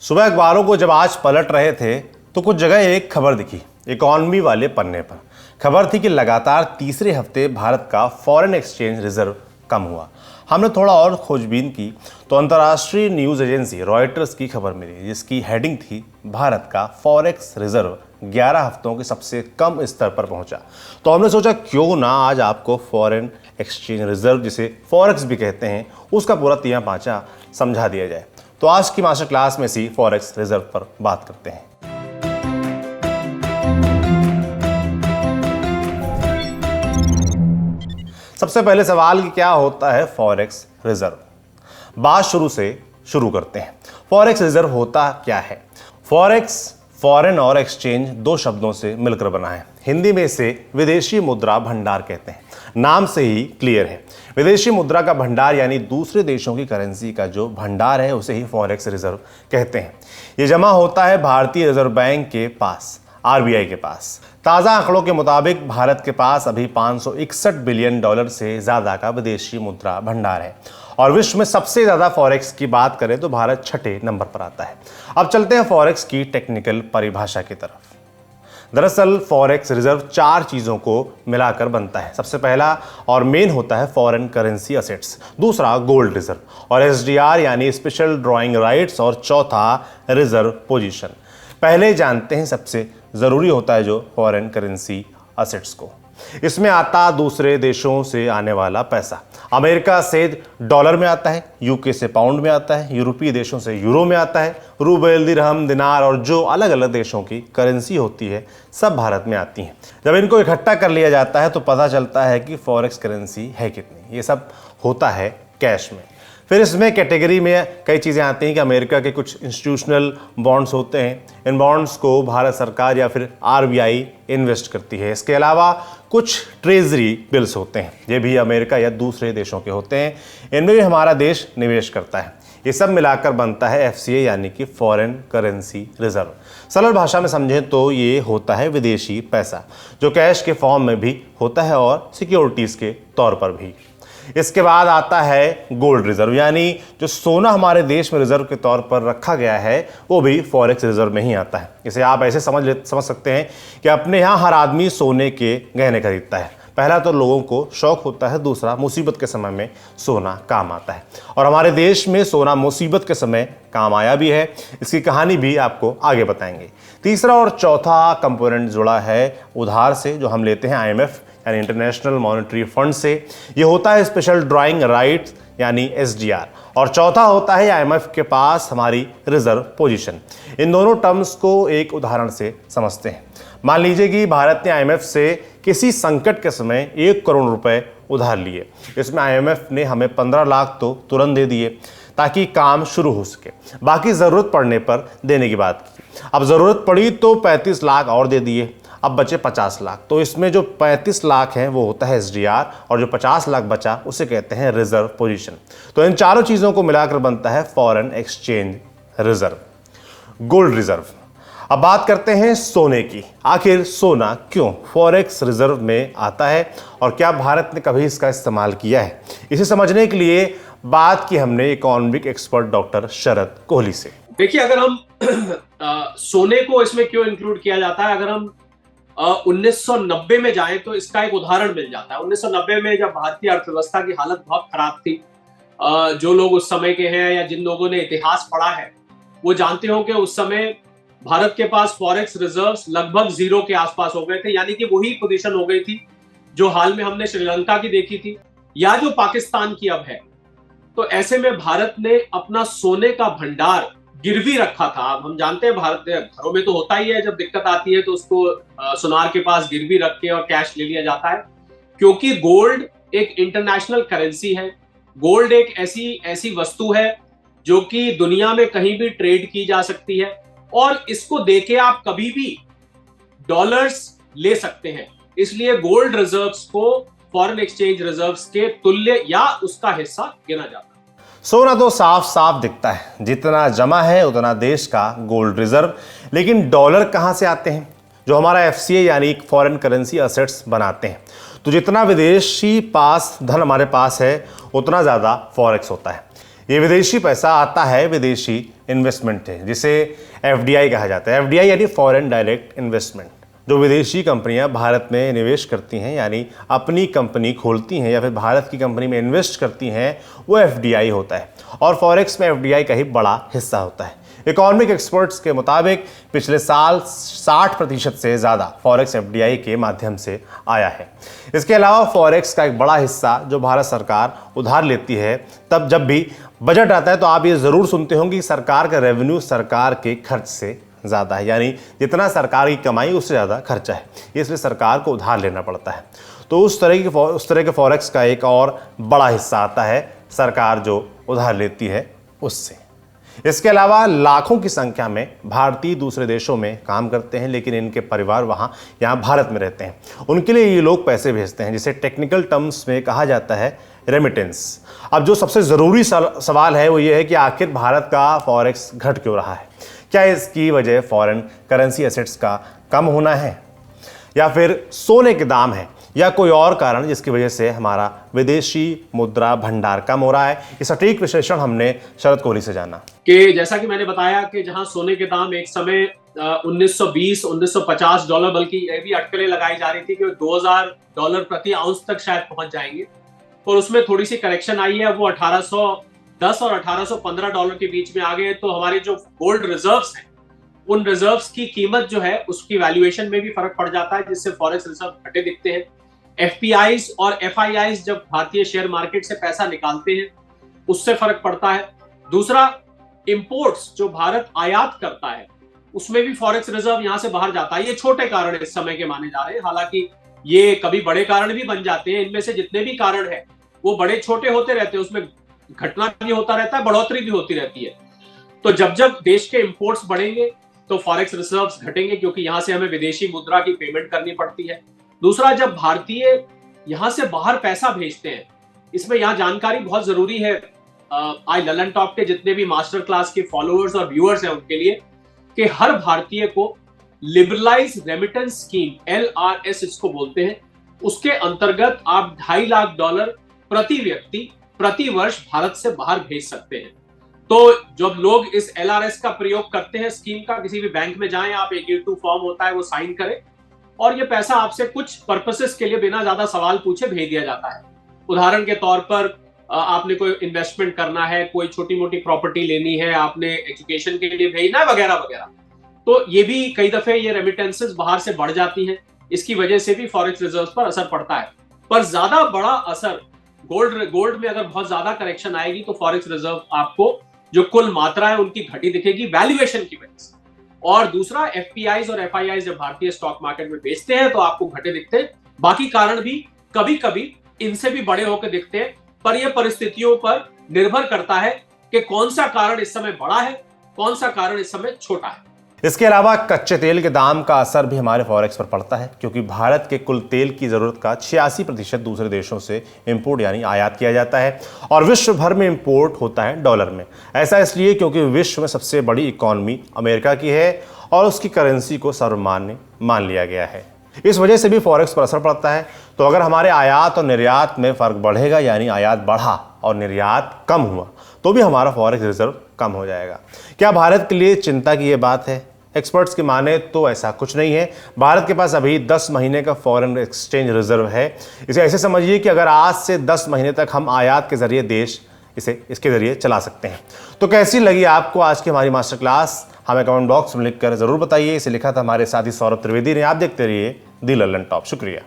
सुबह अखबारों को जब आज पलट रहे थे तो कुछ जगह एक खबर दिखी इकॉनमी वाले पन्ने पर। खबर थी कि लगातार तीसरे हफ्ते भारत का फॉरेन एक्सचेंज रिजर्व कम हुआ। हमने थोड़ा और खोजबीन की तो अंतर्राष्ट्रीय न्यूज़ एजेंसी रॉयटर्स की खबर मिली जिसकी हेडिंग थी भारत का फॉरेक्स रिजर्व 11 हफ्तों के सबसे कम स्तर पर पहुंचा। तो हमने सोचा क्यों ना आज आपको फॉरेन एक्सचेंज रिजर्व, जिसे फॉरेक्स भी कहते हैं, उसका पूरा तिया पांचा समझा दिया जाए। तो आज की मास्टर क्लास में सी फॉरेक्स रिजर्व पर बात करते हैं। सबसे पहले सवाल कि क्या होता है फॉरेक्स रिजर्व। बात शुरू से शुरू करते हैं। फॉरेक्स रिजर्व होता क्या है? फॉरेक्स फॉरेन और एक्सचेंज दो शब्दों से मिलकर बना है। हिंदी में इसे विदेशी मुद्रा भंडार कहते हैं। नाम से ही क्लियर है, विदेशी मुद्रा का भंडार यानी दूसरे देशों की करेंसी का जो भंडार है उसे ही फॉरेक्स रिजर्व कहते हैं। ये जमा होता है भारतीय रिजर्व बैंक के पास, आरबीआई के पास। ताज़ा आंकड़ों के मुताबिक भारत के पास अभी $561 बिलियन से ज़्यादा का विदेशी मुद्रा भंडार है और विश्व में सबसे ज़्यादा फॉरेक्स की बात करें तो भारत छठे नंबर पर आता है। अब चलते हैं फॉरेक्स की टेक्निकल परिभाषा की तरफ। दरअसल फॉरेक्स रिजर्व चार चीज़ों को मिलाकर बनता है। सबसे पहला और मेन होता है फॉरेन करेंसी असेट्स, दूसरा गोल्ड रिजर्व और एसडीआर यानी स्पेशल ड्रॉइंग राइट्स और चौथा रिजर्व पोजीशन। पहले जानते हैं सबसे ज़रूरी होता है जो फॉरेन करेंसी असेट्स को। इसमें आता दूसरे देशों से आने वाला पैसा। अमेरिका से डॉलर में आता है, यूके से पाउंड में आता है, यूरोपीय देशों से यूरो में आता है, रूबल, दिरहम, दिनार और जो अलग अलग देशों की करेंसी होती है सब भारत में आती हैं। जब इनको इकट्ठा कर लिया जाता है तो पता चलता है कि फॉरेक्स करेंसी है कितनी। ये सब होता है कैश में। फिर इसमें कैटेगरी में कई चीज़ें आती हैं कि अमेरिका के कुछ इंस्टीट्यूशनल बॉन्ड्स होते हैं। इन बॉन्ड्स को भारत सरकार या फिर आरबीआई इन्वेस्ट करती है। इसके अलावा कुछ ट्रेजरी बिल्स होते हैं, ये भी अमेरिका या दूसरे देशों के होते हैं। इनमें भी हमारा देश निवेश करता है। ये सब मिलाकर बनता है एफसीए यानी कि फॉरेन करेंसी रिजर्व। सरल भाषा में समझें तो ये होता है विदेशी पैसा जो कैश के फॉर्म में भी होता है और सिक्योरिटीज़ के तौर पर भी। इसके बाद आता है गोल्ड रिजर्व यानी जो सोना हमारे देश में रिजर्व के तौर पर रखा गया है वो भी फॉरेक्स रिजर्व में ही आता है। इसे आप ऐसे समझ सकते हैं कि अपने यहाँ हर आदमी सोने के गहने खरीदता है। पहला तो लोगों को शौक होता है, दूसरा मुसीबत के समय में सोना काम आता है और हमारे देश में सोना मुसीबत के समय काम आया भी है। इसकी कहानी भी आपको आगे बताएंगे। तीसरा और चौथा कंपोनेंट जुड़ा है उधार से जो हम लेते हैं आईएमएफ यानी इंटरनेशनल मॉनेटरी फंड से। ये होता है स्पेशल ड्रॉइंग राइट्स यानी एसडीआर और चौथा होता है आईएमएफ के पास हमारी रिजर्व पोजीशन। इन दोनों टर्म्स को एक उदाहरण से समझते हैं। मान लीजिए कि भारत ने आईएमएफ से किसी संकट के समय 1 करोड़ रुपए उधार लिए। इसमें आईएमएफ ने हमें 15 लाख तो तुरंत दे दिए ताकि काम शुरू हो सके, बाकी ज़रूरत पड़ने पर देने की बात की। अब ज़रूरत पड़ी तो 35 लाख और दे दिए, अब बचे 50 लाख। तो इसमें जो 35 लाख हैं वो होता है एसडीआर और जो 50 लाख बचा उसे कहते हैं रिजर्व पोजीशन। तो इन चारों चीज़ों को मिलाकर बनता है foreign exchange reserve. Gold reserve. अब बात करते हैं सोने की। आखिर सोना क्यों फॉरेक्स रिजर्व में आता है और क्या भारत ने कभी इसका इस्तेमाल किया है? इसे समझने के लिए बात की हमने इकोनॉमिक एक्सपर्ट डॉक्टर शरद कोहली से। देखिए, अगर हम सोने को इसमें क्यों इंक्लूड किया जाता है, अगर हम 1990 में जाएं तो इसका एक उदाहरण मिल जाता है। 1990 में जब भारतीय अर्थव्यवस्था की हालत बहुत खराब थी, जो लोग उस समय के हैं या जिन लोगों ने इतिहास पढ़ा है वो जानते हो कि उस समय भारत के पास फॉरेक्स रिजर्व्स लगभग जीरो के आसपास हो गए थे, यानी कि वही पोजीशन हो गई थी जो हाल में हमने श्रीलंका की देखी थी या जो पाकिस्तान की अब है। तो ऐसे में भारत ने अपना सोने का भंडार गिरवी रखा था। अब हम जानते हैं भारत घरों में तो होता ही है, जब दिक्कत आती है तो उसको सुनार के पास गिरवी रख के और कैश ले लिया जाता है, क्योंकि गोल्ड एक इंटरनेशनल करेंसी है। गोल्ड एक ऐसी वस्तु है जो कि दुनिया में कहीं भी ट्रेड की जा सकती है और इसको देके आप कभी भी डॉलर्स ले सकते हैं। इसलिए गोल्ड रिजर्व्स को फॉरेन एक्सचेंज रिजर्व्स के तुल्य या उसका हिस्सा गिना जाता है। सोना तो साफ साफ दिखता है, जितना जमा है उतना देश का गोल्ड रिजर्व। लेकिन डॉलर कहाँ से आते हैं जो हमारा एफसीए यानी फॉरेन करेंसी असेट्स बनाते हैं? तो जितना विदेशी पास धन हमारे पास है उतना ज़्यादा फॉरेक्स होता है। ये विदेशी पैसा आता है विदेशी इन्वेस्टमेंट से, जिसे एफडीआई कहा जाता है। एफडीआई यानी फॉरेन डायरेक्ट इन्वेस्टमेंट। जो विदेशी कंपनियां भारत में निवेश करती हैं, यानी अपनी कंपनी खोलती हैं या फिर भारत की कंपनी में इन्वेस्ट करती हैं, वो एफडीआई होता है। और फॉरेक्स में एफडीआई का ही बड़ा हिस्सा होता है। इकोनॉमिक एक्सपर्ट्स के मुताबिक पिछले साल 60% से ज़्यादा फॉरेक्स एफडीआई के माध्यम से आया है। इसके अलावा फॉरेक्स का एक बड़ा हिस्सा जो भारत सरकार उधार लेती है, तब जब भी बजट आता है तो आप ये ज़रूर सुनते होंगे कि सरकार का रेवेन्यू सरकार के खर्च से ज़्यादा है, यानी जितना सरकार की कमाई उससे ज़्यादा खर्चा है, इसलिए सरकार को उधार लेना पड़ता है। तो उस तरह के फॉरेक्स का एक और बड़ा हिस्सा आता है सरकार जो उधार लेती है उससे। इसके अलावा लाखों की संख्या में भारतीय दूसरे देशों में काम करते हैं, लेकिन इनके परिवार यहाँ भारत में रहते हैं। उनके लिए ये लोग पैसे भेजते हैं, जिसे टेक्निकल टर्म्स में कहा जाता है रेमिटेंस। अब जो सबसे ज़रूरी सवाल है वो ये है कि आखिर भारत का फॉरेक्स घट क्यों रहा है? क्या इसकी वजह फॉरेन करेंसी एसेट्स का कम होना है, या फिर सोने के दाम है, या कोई और कारण जिसकी वजह से हमारा विदेशी मुद्रा भंडार कम हो रहा है? इस सटीक विश्लेषण हमने शरद कोहली से जाना। कि जैसा कि मैंने बताया कि जहां सोने के दाम एक समय 1920-1950 डॉलर, बल्कि ये भी अटकलें लगाई जा रही थी कि $2000 प्रति आउंस तक शायद पहुंच जाएंगे, और उसमें थोड़ी सी करेक्शन आई है। वो 1810 और 1815 डॉलर के बीच में आ गए। तो हमारे जो गोल्ड रिजर्व्स हैं, उन रिजर्व्स की कीमत जो है उसकी वैल्यूएशन में भी फर्क पड़ जाता है, जिससे फॉरेक्स रिजर्व घटे दिखते हैं। एफपीआईज और एफआईआईज जब भारतीय शेयर मार्केट से पैसा निकालते हैं उससे फर्क पड़ता है। दूसरा, इंपोर्ट्स जो भारत आयात करता है उसमें भी फॉरेक्स रिजर्व यहां से बाहर जाता है। ये छोटे कारण इस समय के माने जा रहे हैं, हालांकि ये कभी बड़े कारण भी बन जाते हैं। इनमें से जितने भी कारण है वो बड़े छोटे होते रहते हैं, उसमें घटना भी होता रहता है, बढ़ोतरी भी होती रहती है। तो जब जब देश के इंपोर्ट्स बढ़ेंगे तो फॉरेक्स रिजर्व्स घटेंगे, क्योंकि यहां से हमें विदेशी मुद्रा की पेमेंट करनी पड़ती है। दूसरा, जब भारतीय यहां से बाहर पैसा भेजते हैं, इसमें यहां जानकारी बहुत जरूरी है आज ललन टॉप के जितने भी मास्टर क्लास के फॉलोअर्स और व्यूअर्स हैं उनके लिए, कि हर भारतीय को लिबरलाइज रेमिटेंस स्कीम, LRS इसको बोलते हैं, उसके अंतर्गत आप $2.5 लाख प्रति व्यक्ति प्रति वर्ष भारत से बाहर भेज सकते हैं। तो जब लोग इस LRS का प्रयोग करते हैं स्कीम का, किसी भी बैंक में जाएं आप, एक A2 फॉर्म होता है वो साइन करें, और ये पैसा आपसे कुछ पर्पसेस के लिए बिना ज्यादा सवाल पूछे भेज दिया जाता है। उदाहरण के तौर पर आपने कोई इन्वेस्टमेंट करना है, कोई छोटी मोटी प्रॉपर्टी लेनी है, आपने एजुकेशन के लिए भेजना है, वगैरह वगैरह। तो ये भी कई दफे ये रेमिटेंसेस बाहर से बढ़ जाती हैं, इसकी वजह से भी फॉरेक्स रिजर्व पर असर पड़ता है। पर ज्यादा बड़ा असर गोल्ड में अगर बहुत ज्यादा करेक्शन आएगी तो फॉरेक्स रिजर्व आपको जो कुल मात्रा है उनकी घटी दिखेगी वैल्यूएशन की वजह से। और दूसरा, एफपीआईज और एफआईआईज जब भारतीय स्टॉक मार्केट में बेचते हैं तो आपको घटे दिखते हैं। बाकी कारण भी कभी कभी इनसे भी बड़े होकर दिखते हैं, पर यह परिस्थितियों पर निर्भर करता है कि कौन सा कारण इस समय बड़ा है, कौन सा कारण इस समय छोटा है। इसके अलावा कच्चे तेल के दाम का असर भी हमारे फॉरेक्स पर पड़ता है, क्योंकि भारत के कुल तेल की ज़रूरत का 86% दूसरे देशों से इंपोर्ट यानी आयात किया जाता है, और विश्व भर में इंपोर्ट होता है डॉलर में। ऐसा इसलिए क्योंकि विश्व में सबसे बड़ी इकॉनमी अमेरिका की है और उसकी करेंसी को सर्वमान्य मान लिया गया है। इस वजह से भी फॉरेक्स पर असर पड़ता है। तो अगर हमारे आयात और निर्यात में फ़र्क बढ़ेगा, यानी आयात बढ़ा और निर्यात कम हुआ, तो भी हमारा फॉरेक्स रिजर्व कम हो जाएगा। क्या भारत के लिए चिंता की ये बात है? एक्सपर्ट्स की माने तो ऐसा कुछ नहीं है। भारत के पास अभी 10 महीने का फॉरेन एक्सचेंज रिजर्व है। इसे ऐसे समझिए कि अगर आज से 10 महीने तक हम आयात के जरिए देश इसके जरिए चला सकते हैं। तो कैसी लगी आपको आज की हमारी मास्टर क्लास? हमें कमेंट बॉक्स में लिखकर जरूर बताइए। इसे लिखा था हमारे साथी सौरभ त्रिवेदी ने। आप देखते रहिए दी ललन टॉप। शुक्रिया।